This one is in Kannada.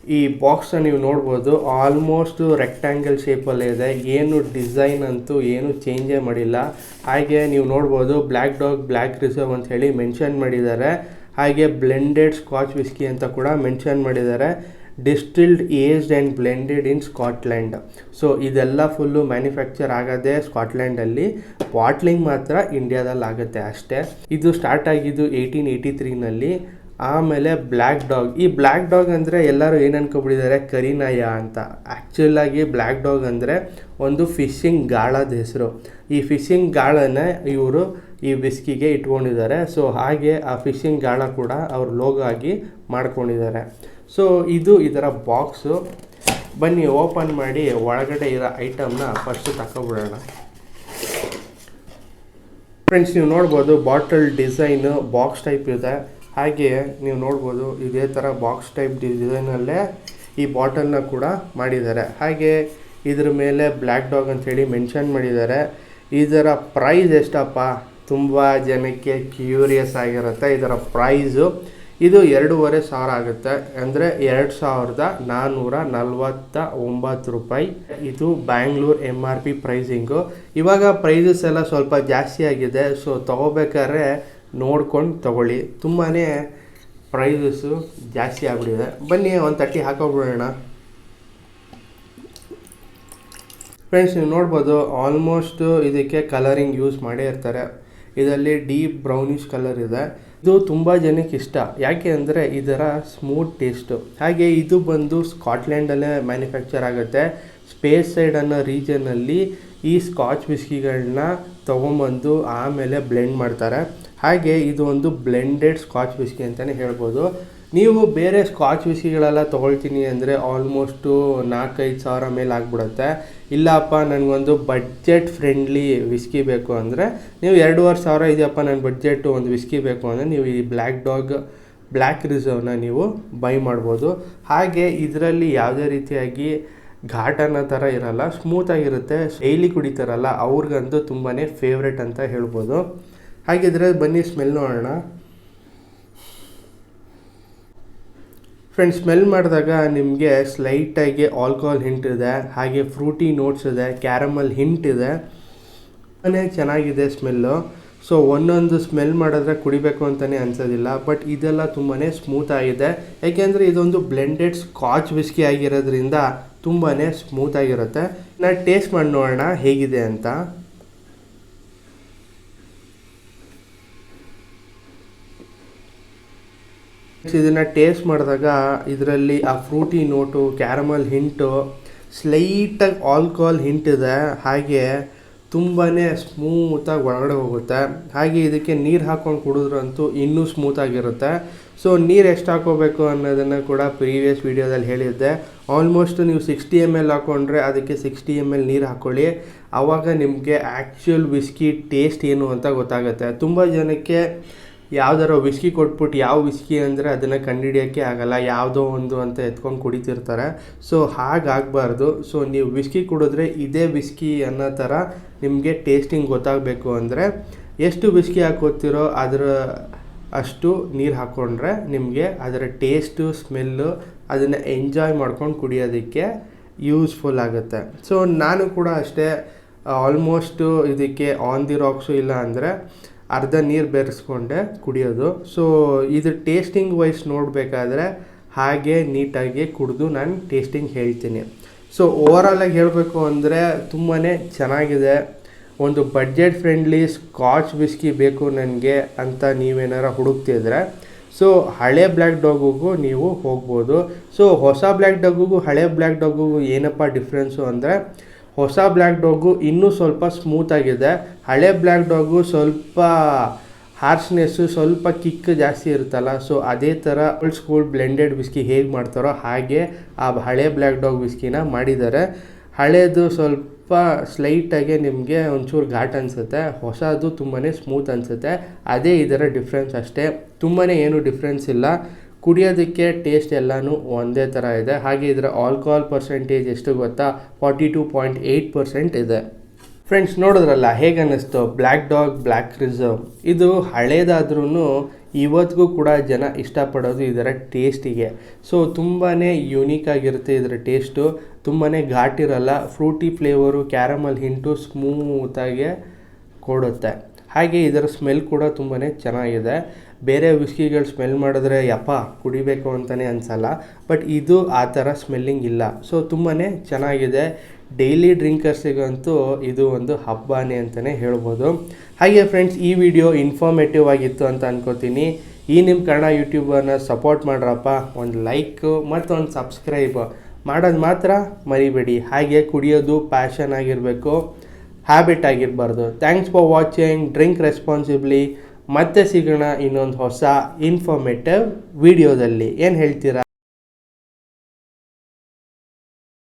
ಈ ಬಾಕ್ಸ್ ನೀವು ನೋಡ್ಬೋದು ಆಲ್ಮೋಸ್ಟ್ ರೆಕ್ಟ್ಯಾಂಗಲ್ ಶೇಪಲ್ಲೇ ಇದೆ, ಏನು ಡಿಸೈನ್ ಅಂತೂ ಏನು ಚೇಂಜೇ ಮಾಡಿಲ್ಲ. ಹಾಗೆ ನೀವು ನೋಡ್ಬೋದು ಬ್ಲ್ಯಾಕ್ ಡಾಗ್ ಬ್ಲ್ಯಾಕ್ ರಿಸರ್ವ್ ಅಂತ ಹೇಳಿ ಮೆನ್ಷನ್ ಮಾಡಿದ್ದಾರೆ. ಹಾಗೆ ಬ್ಲೆಂಡೆಡ್ ಸ್ಕಾಚ್ ವಿಸ್ಕಿ ಅಂತ ಕೂಡ ಮೆನ್ಷನ್ ಮಾಡಿದ್ದಾರೆ. Distilled aged and blended in Scotland. So ಇದೆಲ್ಲ ಫುಲ್ಲು ಮ್ಯಾನುಫ್ಯಾಕ್ಚರ್ ಆಗೋದೇ ಸ್ಕಾಟ್ಲ್ಯಾಂಡಲ್ಲಿ, ಬಾಟ್ಲಿಂಗ್ ಮಾತ್ರ ಇಂಡಿಯಾದಲ್ಲಿ ಆಗುತ್ತೆ ಅಷ್ಟೇ. ಇದು ಸ್ಟಾರ್ಟ್ ಆಗಿದ್ದು 1883ನಲ್ಲಿ. ಆಮೇಲೆ ಬ್ಲ್ಯಾಕ್ ಡಾಗ್, ಈ ಬ್ಲ್ಯಾಕ್ ಡಾಗ್ ಅಂದರೆ ಎಲ್ಲರೂ ಏನು ಅನ್ಕೊಬಿಟ್ಟಿದ್ದಾರೆ ಕರಿನಾಯ ಅಂತ. ಆ್ಯಕ್ಚುಲಾಗಿ ಬ್ಲ್ಯಾಕ್ ಡಾಗ್ ಅಂದರೆ ಒಂದು ಫಿಶಿಂಗ್ ಗಾಳದ ಹೆಸರು. ಈ ಫಿಶಿಂಗ್ ಗಾಳನ ಇವರು ಈ ವಿಸ್ಕಿಗೆ ಇಟ್ಕೊಂಡಿದ್ದಾರೆ. ಸೊ ಹಾಗೆ ಆ ಫಿಶಿಂಗ್ ಗಾಳ ಕೂಡ ಅವ್ರು ಲೋಗೋ ಆಗಿ ಮಾಡ್ಕೊಂಡಿದ್ದಾರೆ. ಸೊ ಇದು ಇದರ ಬಾಕ್ಸು. ಬನ್ನಿ ಓಪನ್ ಮಾಡಿ ಒಳಗಡೆ ಇರೋ ಐಟಮ್ನ ಫಸ್ಟು ತಗೊಬಿಡೋಣ. ಫ್ರೆಂಡ್ಸ್, ನೀವು ನೋಡ್ಬೋದು ಬಾಟಲ್ ಡಿಸೈನು ಬಾಕ್ಸ್ ಟೈಪ್ ಇದೆ. ಹಾಗೆ ನೀವು ನೋಡ್ಬೋದು ಇದೇ ಥರ ಬಾಕ್ಸ್ ಟೈಪ್ ಡಿಸೈನಲ್ಲೇ ಈ ಬಾಟಲ್ನ ಕೂಡ ಮಾಡಿದ್ದಾರೆ. ಹಾಗೆ ಇದ್ರ ಮೇಲೆ ಬ್ಲ್ಯಾಕ್ ಡಾಗ್ ಅಂಥೇಳಿ ಮೆನ್ಷನ್ ಮಾಡಿದ್ದಾರೆ. ಇದರ ಪ್ರೈಸ್ ಎಷ್ಟಪ್ಪ, ತುಂಬ ಜನಕ್ಕೆ ಕ್ಯೂರಿಯಸ್ ಆಗಿರುತ್ತೆ. ಇದರ ಪ್ರೈಸು ಇದು 2,500 ಆಗುತ್ತೆ, ಅಂದರೆ 2,449 ರೂಪಾಯಿ. ಇದು ಬ್ಯಾಂಗ್ಳೂರ್ MRP ಪ್ರೈಸಿಂಗು. ಇವಾಗ ಪ್ರೈಸಸ್ ಎಲ್ಲ ಸ್ವಲ್ಪ ಜಾಸ್ತಿ ಆಗಿದೆ. ಸೊ ತೊಗೋಬೇಕಾದ್ರೆ ನೋಡ್ಕೊಂಡು ತೊಗೊಳ್ಳಿ, ತುಂಬಾ ಪ್ರೈಸಸ್ಸು ಜಾಸ್ತಿ ಆಗಿಬಿಟ್ಟಿದೆ. ಬನ್ನಿ ಒಂದು ತಟ್ಟಿ ಹಾಕೋಬಿಡೋಣ. ಫ್ರೆಂಡ್ಸ್, ನೀವು ನೋಡ್ಬೋದು ಆಲ್ಮೋಸ್ಟ್ ಇದಕ್ಕೆ ಕಲರಿಂಗ್ ಯೂಸ್ ಮಾಡೇ ಇರ್ತಾರೆ. ಇದರಲ್ಲಿ ಡೀಪ್ ಬ್ರೌನಿಷ್ ಕಲರ್ ಇದೆ. ಇದು ತುಂಬ ಜನಕ್ಕೆ ಇಷ್ಟ, ಯಾಕೆ ಅಂದರೆ ಇದರ ಸ್ಮೂತ್ ಟೇಸ್ಟು. ಹಾಗೆ ಇದು ಬಂದು ಸ್ಕಾಟ್ಲ್ಯಾಂಡಲ್ಲೇ ಮ್ಯಾನುಫ್ಯಾಕ್ಚರ್ ಆಗುತ್ತೆ. ಸ್ಪೇಸ್ ಸೈಡ್ ಅನ್ನೋ ರೀಜನಲ್ಲಿ ಈ ಸ್ಕಾಚ್ ವಿಸ್ಕಿಗಳನ್ನ ತೊಗೊಂಬಂದು ಆಮೇಲೆ ಬ್ಲೆಂಡ್ ಮಾಡ್ತಾರೆ. ಹಾಗೆ ಇದು ಒಂದು ಬ್ಲೆಂಡೆಡ್ ಸ್ಕಾಚ್ ವಿಸ್ಕಿ ಅಂತಲೇ ಹೇಳ್ಬೋದು. ನೀವು ಬೇರೆ ಸ್ಕಾಚ್ ವಿಸ್ಕಿಗಳೆಲ್ಲ ತೊಗೊಳ್ತೀನಿ ಅಂದರೆ ಆಲ್ಮೋಸ್ಟು 4-5 ಸಾವಿರ ಮೇಲೆ ಆಗಿಬಿಡುತ್ತೆ. ಇಲ್ಲಪ್ಪ ನನಗೊಂದು ಬಡ್ಜೆಟ್ ಫ್ರೆಂಡ್ಲಿ ವಿಸ್ಕಿ ಬೇಕು ಅಂದರೆ ನೀವು 2,500 ಇದೆಯಪ್ಪ ನನ್ನ ಬಡ್ಜೆಟು ಒಂದು ವಿಸ್ಕಿ ಬೇಕು ಅಂದರೆ ನೀವು ಈ ಬ್ಲ್ಯಾಕ್ ಡಾಗ್ ಬ್ಲ್ಯಾಕ್ ರಿಸರ್ವ್ನ ನೀವು ಬೈ ಮಾಡ್ಬೋದು. ಹಾಗೆ ಇದರಲ್ಲಿ ಯಾವುದೇ ರೀತಿಯಾಗಿ ಘಾಟ್ ಅನ್ನೋ ಥರ ಇರಲ್ಲ, ಸ್ಮೂತಾಗಿರುತ್ತೆ. ಡೈಲಿ ಕುಡಿತಾರಲ್ಲ ಅವ್ರಿಗಂತೂ ತುಂಬಾ ಫೇವ್ರೆಟ್ ಅಂತ ಹೇಳ್ಬೋದು. ಹಾಗಿದ್ರೆ ಬನ್ನಿ ಸ್ಮೆಲ್ ನೋಡೋಣ. ಫ್ರೆಂಡ್ಸ್, ಸ್ಮೆಲ್ ಮಾಡಿದಾಗ ನಿಮಗೆ ಸ್ಲೈಟಾಗಿ ಆಲ್ಕೋಹಾಲ್ ಹಿಂಟ್ ಇದೆ, ಹಾಗೆ ಫ್ರೂಟಿ ನೋಟ್ಸ್ ಇದೆ, ಕ್ಯಾರಮಲ್ ಹಿಂಟ್ ಇದೆ. ತುಂಬಾ ಚೆನ್ನಾಗಿದೆ ಸ್ಮೆಲ್ಲು. ಸೊ ಒಂದೊಂದು ಸ್ಮೆಲ್ ಮಾಡಿದ್ರೆ ಕುಡಿಬೇಕು ಅಂತಲೇ ಅನ್ಸೋದಿಲ್ಲ. ಬಟ್ ಇದೆಲ್ಲ ತುಂಬಾ ಸ್ಮೂತ್ ಆಗಿದೆ, ಯಾಕೆಂದರೆ ಇದೊಂದು ಬ್ಲೆಂಡೆಡ್ ಸ್ಕಾಚ್ ವಿಸ್ಕಿ ಆಗಿರೋದ್ರಿಂದ ತುಂಬಾ ಸ್ಮೂತಾಗಿರುತ್ತೆ. ನಾನು ಟೇಸ್ಟ್ ಮಾಡಿ ನೋಡೋಣ ಹೇಗಿದೆ ಅಂತ. ಇದನ್ನು ಟೇಸ್ಟ್ ಮಾಡಿದಾಗ ಇದರಲ್ಲಿ ಆ ಫ್ರೂಟಿ ನೋಟು, ಕ್ಯಾರಮಲ್ ಹಿಂಟು, ಸ್ಲೈಟಾಗಿ ಆಲ್ಕೋಹಾಲ್ ಹಿಂಟ್ ಇದೆ. ಹಾಗೆ ತುಂಬಾ ಸ್ಮೂತಾಗಿ ಒಳಗಡೆ ಹೋಗುತ್ತೆ. ಹಾಗೆ ಇದಕ್ಕೆ ನೀರು ಹಾಕ್ಕೊಂಡು ಕುಡಿದ್ರಂತೂ ಇನ್ನೂ ಸ್ಮೂತಾಗಿರುತ್ತೆ. ಸೊ ನೀರು ಎಷ್ಟು ಹಾಕೋಬೇಕು ಅನ್ನೋದನ್ನು ಕೂಡ ಪ್ರೀವಿಯಸ್ ವೀಡಿಯೋದಲ್ಲಿ ಹೇಳಿದ್ದೆ. ಆಲ್ಮೋಸ್ಟ್ ನೀವು 60 ml ಹಾಕ್ಕೊಂಡ್ರೆ ಅದಕ್ಕೆ 60 ml ನೀರು ಹಾಕ್ಕೊಳ್ಳಿ. ಆವಾಗ ನಿಮಗೆ ಆ್ಯಕ್ಚುಯಲ್ ವಿಸ್ಕಿ ಟೇಸ್ಟ್ ಏನು ಅಂತ ಗೊತ್ತಾಗುತ್ತೆ. ತುಂಬ ಜನಕ್ಕೆ ಯಾವ್ದಾರ ವಿಸ್ಕಿ ಕೊಟ್ಬಿಟ್ಟು ಯಾವ ವಿಸ್ಕಿ ಅಂದರೆ ಅದನ್ನು ಕಂಡುಹಿಡಿಯೋಕ್ಕೆ ಆಗಲ್ಲ, ಯಾವುದೋ ಒಂದು ಅಂತ ಎತ್ಕೊಂಡು ಕುಡಿತಿರ್ತಾರೆ. ಸೊ ಹಾಗಾಗಬಾರ್ದು. ಸೊ ನೀವು ವಿಸ್ಕಿ ಕುಡಿದ್ರೆ ಇದೇ ವಿಸ್ಕಿ ಅನ್ನೋ ಥರ ನಿಮಗೆ ಟೇಸ್ಟಿಂಗ್ ಗೊತ್ತಾಗಬೇಕು ಅಂದರೆ ಎಷ್ಟು ವಿಸ್ಕಿ ಹಾಕೋತಿರೋ ಅದರ ಅಷ್ಟು ನೀರು ಹಾಕ್ಕೊಂಡ್ರೆ ನಿಮಗೆ ಅದರ ಟೇಸ್ಟು, ಸ್ಮೆಲ್ಲು ಅದನ್ನು ಎಂಜಾಯ್ ಮಾಡ್ಕೊಂಡು ಕುಡಿಯೋದಕ್ಕೆ ಯೂಸ್ಫುಲ್ ಆಗುತ್ತೆ. ಸೊ ನಾನು ಕೂಡ ಅಷ್ಟೇ, ಆಲ್ಮೋಸ್ಟು ಇದಕ್ಕೆ ಆನ್ ದಿ ರಾಕ್ಸು ಇಲ್ಲ ಅಂದರೆ ಅರ್ಧ ನೀರು ಬೆರೆಸ್ಕೊಂಡೆ ಕುಡಿಯೋದು. ಸೊ ಇದು ಟೇಸ್ಟಿಂಗ್ ವೈಸ್ ನೋಡಬೇಕಾದ್ರೆ ಹಾಗೆ ನೀಟಾಗಿ ಕುಡಿದು ನಾನು ಟೇಸ್ಟಿಂಗ್ ಹೇಳ್ತೀನಿ. ಸೊ ಓವರಾಲಾಗಿ ಹೇಳಬೇಕು ಅಂದರೆ ತುಂಬಾ ಚೆನ್ನಾಗಿದೆ. ಒಂದು ಬಡ್ಜೆಟ್ ಫ್ರೆಂಡ್ಲಿ ಸ್ಕಾಚ್ ವಿಸ್ಕಿ ಬೇಕು ನನಗೆ ಅಂತ ನೀವೇನಾರ ಹುಡುಕ್ತಿದ್ರೆ ಸೊ ಹಳೆ ಬ್ಲ್ಯಾಕ್ ಡಾಗಿಗೂ ನೀವು ಹೋಗ್ಬೋದು. ಸೊ ಹೊಸ ಬ್ಲ್ಯಾಕ್ ಡಾಗಿಗೂ ಹಳೆ ಬ್ಲ್ಯಾಕ್ ಡಾಗಿಗೂ ಏನಪ್ಪ ಡಿಫ್ರೆನ್ಸು ಅಂದರೆ ಹೊಸ ಬ್ಲ್ಯಾಕ್ ಡಾಗು ಇನ್ನೂ ಸ್ವಲ್ಪ ಸ್ಮೂತಾಗಿದೆ. ಹಳೆ ಬ್ಲ್ಯಾಕ್ ಡಾಗು ಸ್ವಲ್ಪ ಹಾರ್ಶ್ನೆಸ್ಸು, ಸ್ವಲ್ಪ ಕಿಕ್ ಜಾಸ್ತಿ ಇರುತ್ತಲ್ಲ. ಸೊ ಅದೇ ಥರ ಓಲ್ಡ್ ಸ್ಕೂಲ್ ಬ್ಲೆಂಡೆಡ್ ವಿಸ್ಕಿ ಹೇಗೆ ಮಾಡ್ತಾರೋ ಹಾಗೆ ಆ ಹಳೆ ಬ್ಲ್ಯಾಕ್ ಡಾಗ್ ವಿಸ್ಕಿನ ಮಾಡಿದ್ದಾರೆ. ಹಳೇದು ಸ್ವಲ್ಪ ಸ್ಲೈಟಾಗಿ ನಿಮಗೆ ಒಂಚೂರು ಘಾಟ್ ಅನಿಸುತ್ತೆ, ಹೊಸದು ತುಂಬಾ ಸ್ಮೂತ್ ಅನಿಸುತ್ತೆ. ಅದೇ ಇದರ ಡಿಫ್ರೆನ್ಸ್ ಅಷ್ಟೇ, ತುಂಬಾ ಏನು ಡಿಫ್ರೆನ್ಸ್ ಇಲ್ಲ. ಕುಡಿಯೋದಕ್ಕೆ ಟೇಸ್ಟ್ ಎಲ್ಲನೂ ಒಂದೇ ಥರ ಇದೆ. ಹಾಗೆ ಇದರ ಆಲ್ಕೋಹಾಲ್ ಪರ್ಸೆಂಟೇಜ್ ಎಷ್ಟು ಗೊತ್ತಾ, 42.8% ಇದೆ. ಫ್ರೆಂಡ್ಸ್, ನೋಡಿದ್ರಲ್ಲ ಹೇಗೆ ಅನ್ನಿಸ್ತು ಬ್ಲ್ಯಾಕ್ ಡಾಗ್ ಬ್ಲ್ಯಾಕ್ ರಿಸರ್ವ್. ಇದು ಹಳೇದಾದ್ರೂ ಇವತ್ತಿಗೂ ಕೂಡ ಜನ ಇಷ್ಟಪಡೋದು ಇದರ ಟೇಸ್ಟಿಗೆ. ಸೊ ತುಂಬಾ ಯುನೀಕ್ ಆಗಿರುತ್ತೆ ಇದರ ಟೇಸ್ಟು, ತುಂಬಾ ಘಾಟಿರಲ್ಲ, ಫ್ರೂಟಿ ಫ್ಲೇವರು, ಕ್ಯಾರಮಲ್ ಹಿಂಟು ಸ್ಮೂತಾಗಿ ಕೊಡುತ್ತೆ. ಹಾಗೆ ಇದರ ಸ್ಮೆಲ್ ಕೂಡ ತುಂಬಾ ಚೆನ್ನಾಗಿದೆ. ಬೇರೆ ವಿಸ್ಕಿಗಳು ಸ್ಮೆಲ್ ಮಾಡಿದ್ರೆ ಯಪ್ಪ ಕುಡಿಬೇಕು ಅಂತಲೇ ಅನಿಸಲ್ಲ, ಬಟ್ ಇದು ಆ ಥರ ಸ್ಮೆಲ್ಲಿಂಗ್ ಇಲ್ಲ. ಸೊ ತುಂಬಾ ಚೆನ್ನಾಗಿದೆ. ಡೈಲಿ ಡ್ರಿಂಕರ್ಸಿಗಂತೂ ಇದು ಒಂದು ಹಬ್ಬನೇ ಅಂತಲೇ ಹೇಳ್ಬೋದು. ಹಾಗೆ ಫ್ರೆಂಡ್ಸ್, ಈ ವಿಡಿಯೋ ಇನ್ಫಾರ್ಮೇಟಿವ್ ಆಗಿತ್ತು ಅಂತ ಅನ್ಕೋತೀನಿ. ನಿಮ್ಮ ಕನ್ನಡ ಯೂಟ್ಯೂಬರ್ನ ಸಪೋರ್ಟ್ ಮಾಡ್ರಪ್ಪ. ಒಂದು ಲೈಕ್ ಮತ್ತು ಒಂದು ಸಬ್ಸ್ಕ್ರೈಬ್ ಮಾಡೋದು ಮಾತ್ರ ಮರಿಬೇಡಿ. ಹಾಗೆ ಕುಡಿಯೋದು ಪ್ಯಾಷನ್ ಆಗಿರಬೇಕು, ಹ್ಯಾಬಿಟ್ ಆಗಿರಬಾರ್ದು. Thanks for watching. Drink responsibly. ಮತ್ತೆ ಸಿಗೋಣ ಇನ್ನೊಂದು ಹೊಸ ಇನ್ಫಾರ್ಮೇಟಿವ್ ವಿಡಿಯೋದಲ್ಲಿ. ಏನು ಹೇಳ್ತೀರಾ?